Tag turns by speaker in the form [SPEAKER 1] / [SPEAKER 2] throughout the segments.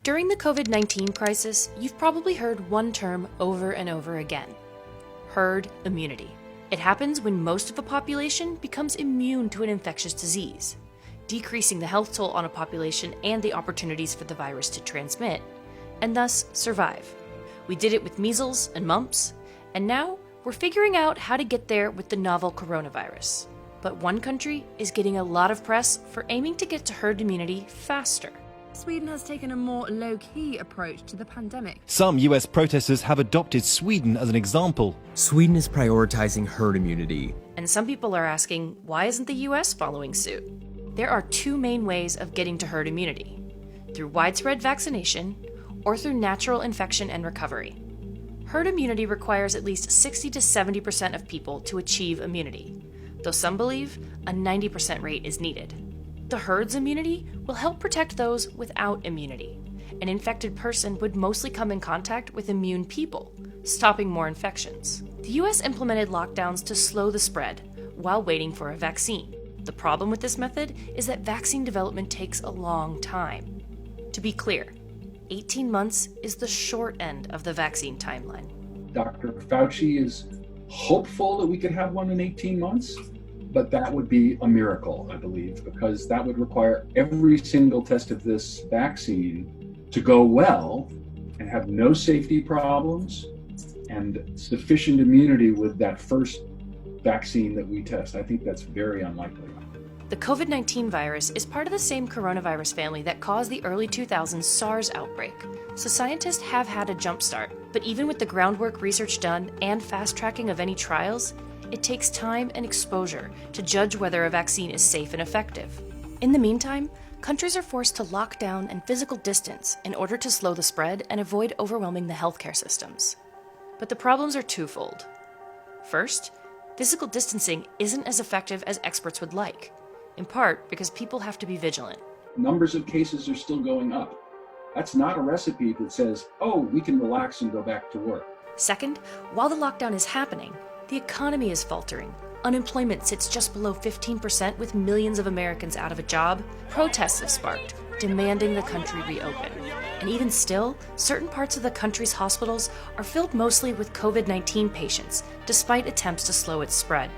[SPEAKER 1] During the COVID-19 crisis, you've probably heard one term over and over again: herd immunity. It happens when most of a population becomes immune to an infectious disease, decreasing the health toll on a population and the opportunities for the virus to transmit, and thus survive. We did it with measles and mumps, and now we're figuring out how to get there with the novel coronavirus. But one country is getting a lot of press for aiming to get to herd immunity faster.
[SPEAKER 2] Sweden has taken a more low-key approach to the pandemic.
[SPEAKER 3] Some US protesters have adopted Sweden as an example.
[SPEAKER 4] Sweden is prioritizing herd immunity.
[SPEAKER 1] And some people are asking, why isn't the US following suit? There are two main ways of getting to herd immunity: through widespread vaccination or through natural infection and recovery. Herd immunity requires at least 60 to 70% of people to achieve immunity, though some believe a 90% rate is needed. The herd's immunity will help protect those without immunity. An infected person would mostly come in contact with immune people, stopping more infections. The US implemented lockdowns to slow the spread while waiting for a vaccine. The problem with this method is that vaccine development takes a long time. To be clear, 18 months is the short end of the vaccine timeline.
[SPEAKER 5] Dr. Fauci is hopeful that we could have one in 18 months, but that would be a miracle, I believe, because that would require every single test of this vaccine to go well and have no safety problems and sufficient immunity with that first vaccine that we test. I think that's very unlikely.
[SPEAKER 1] The COVID-19 virus is part of the same coronavirus family that caused the early 2000s SARS outbreak, so scientists have had a jump start. But even with the groundwork research done and fast-tracking of any trials, it takes time and exposure to judge whether a vaccine is safe and effective. In the meantime, countries are forced to lock down and physical distance in order to slow the spread and avoid overwhelming the healthcare systems. But the problems are twofold. First, physical distancing isn't as effective as experts would like, in part because people have to be vigilant.
[SPEAKER 5] Numbers of cases are still going up. That's not a recipe that says, oh, we can relax and go back to work.
[SPEAKER 1] Second, while the lockdown is happening, the economy is faltering. Unemployment sits just below 15% with millions of Americans out of a job. Protests have sparked, demanding the country reopen. And even still, certain parts of the country's hospitals are filled mostly with COVID-19 patients, despite attempts to slow its spread.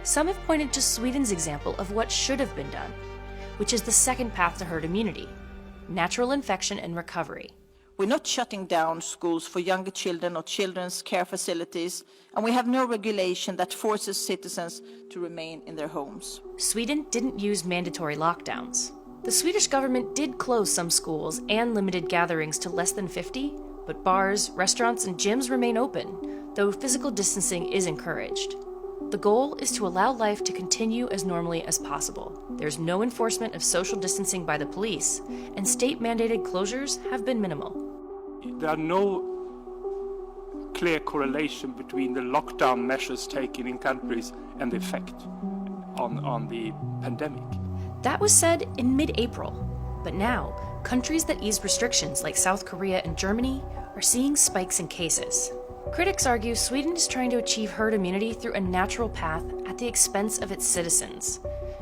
[SPEAKER 1] Some have pointed to Sweden's example of what should have been done, which is the second path to herd immunity: natural infection and recovery.
[SPEAKER 6] We're not shutting down schools for younger children or children's care facilities, and we have no regulation that forces citizens to remain in their homes.
[SPEAKER 1] Sweden didn't use mandatory lockdowns. The Swedish government did close some schools and limited gatherings to less than 50, but bars, restaurants, and gyms remain open, though physical distancing is encouraged. The goal is to allow life to continue as normally as possible. There's no enforcement of social distancing by the police, and state-mandated closures have been minimal.
[SPEAKER 7] There are no clear correlation between the lockdown measures taken in countries and the effect on the pandemic.
[SPEAKER 1] That was said in mid-April, but now, countries that ease restrictions like South Korea and Germany are seeing spikes in cases. Critics argue Sweden is trying to achieve herd immunity through a natural path at the expense of its citizens.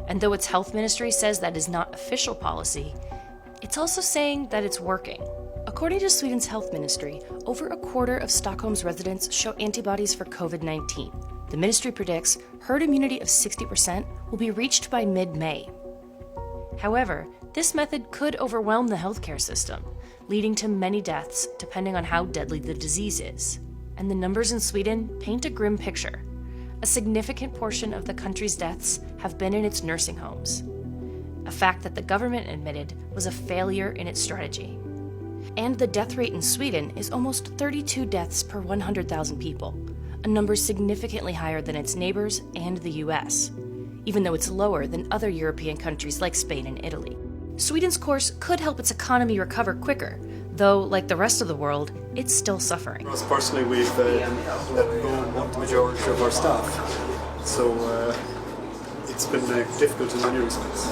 [SPEAKER 1] And though its health ministry says that is not official policy, it's also saying that it's working. According to Sweden's health ministry, over a quarter of Stockholm's residents show antibodies for COVID-19. The ministry predicts herd immunity of 60% will be reached by mid-May. However, this method could overwhelm the healthcare system, leading to many deaths depending on how deadly the disease is. And the numbers in Sweden paint a grim picture. A significant portion of the country's deaths have been in its nursing homes, a fact that the government admitted was a failure in its strategy. And the death rate in Sweden is almost 32 deaths per 100,000 people, a number significantly higher than its neighbors and the US, even though it's lower than other European countries like Spain and Italy. Sweden's course could help its economy recover quicker, though, like the rest of the world, it's still suffering.
[SPEAKER 8] For us personally, we've let go of the majority of our staff, so it's been difficult in many respects.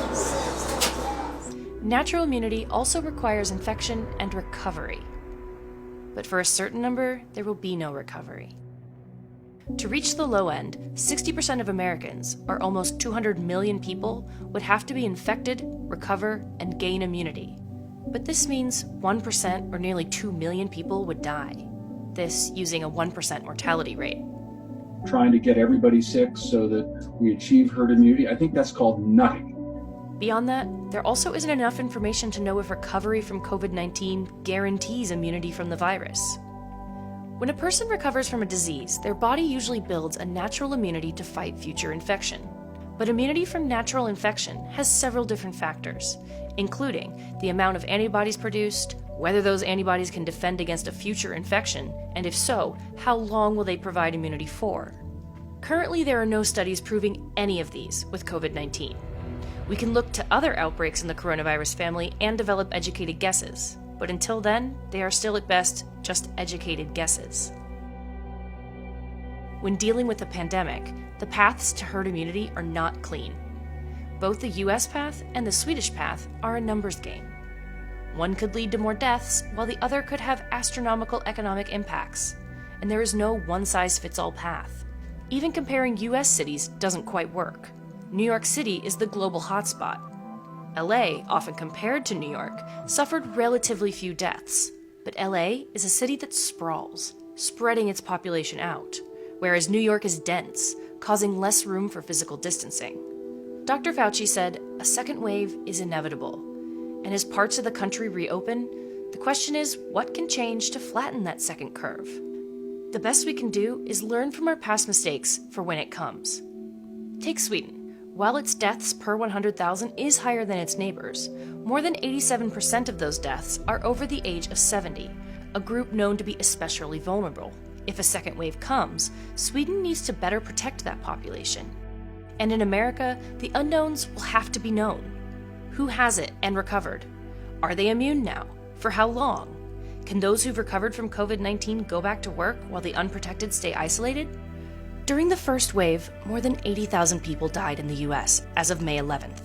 [SPEAKER 1] Natural immunity also requires infection and recovery. But for a certain number, there will be no recovery. To reach the low end, 60% of Americans, or almost 200 million people, would have to be infected, recover, and gain immunity. But this means 1% or nearly 2 million people would die. This using a 1% mortality rate.
[SPEAKER 5] Trying to get everybody sick so that we achieve herd immunity, I think that's called nutting.
[SPEAKER 1] Beyond that, there also isn't enough information to know if recovery from COVID-19 guarantees immunity from the virus. When a person recovers from a disease, their body usually builds a natural immunity to fight future infection. But immunity from natural infection has several different factors, including the amount of antibodies produced, whether those antibodies can defend against a future infection, and if so, how long will they provide immunity for? Currently, there are no studies proving any of these with COVID-19. We can look to other outbreaks in the coronavirus family and develop educated guesses, but until then, they are still at best just educated guesses. When dealing with the pandemic, the paths to herd immunity are not clean. Both the US path and the Swedish path are a numbers game. One could lead to more deaths, while the other could have astronomical economic impacts, and there is no one-size-fits-all path. Even comparing US cities doesn't quite work. New York City is the global hotspot. LA, often compared to New York, suffered relatively few deaths, but LA is a city that sprawls, spreading its population out, whereas New York is dense, causing less room for physical distancing. Dr. Fauci said a second wave is inevitable, and as parts of the country reopen, the question is what can change to flatten that second curve? The best we can do is learn from our past mistakes for when it comes. Take Sweden. While its deaths per 100,000 is higher than its neighbors, more than 87% of those deaths are over the age of 70, a group known to be especially vulnerable. If a second wave comes, Sweden needs to better protect that population. And in America, the unknowns will have to be known. Who has it and recovered? Are they immune now? For how long? Can those who've recovered from COVID-19 go back to work while the unprotected stay isolated? During the first wave, more than 80,000 people died in the US as of May 11th.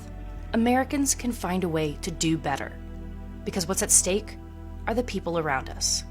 [SPEAKER 1] Americans can find a way to do better, because what's at stake are the people around us.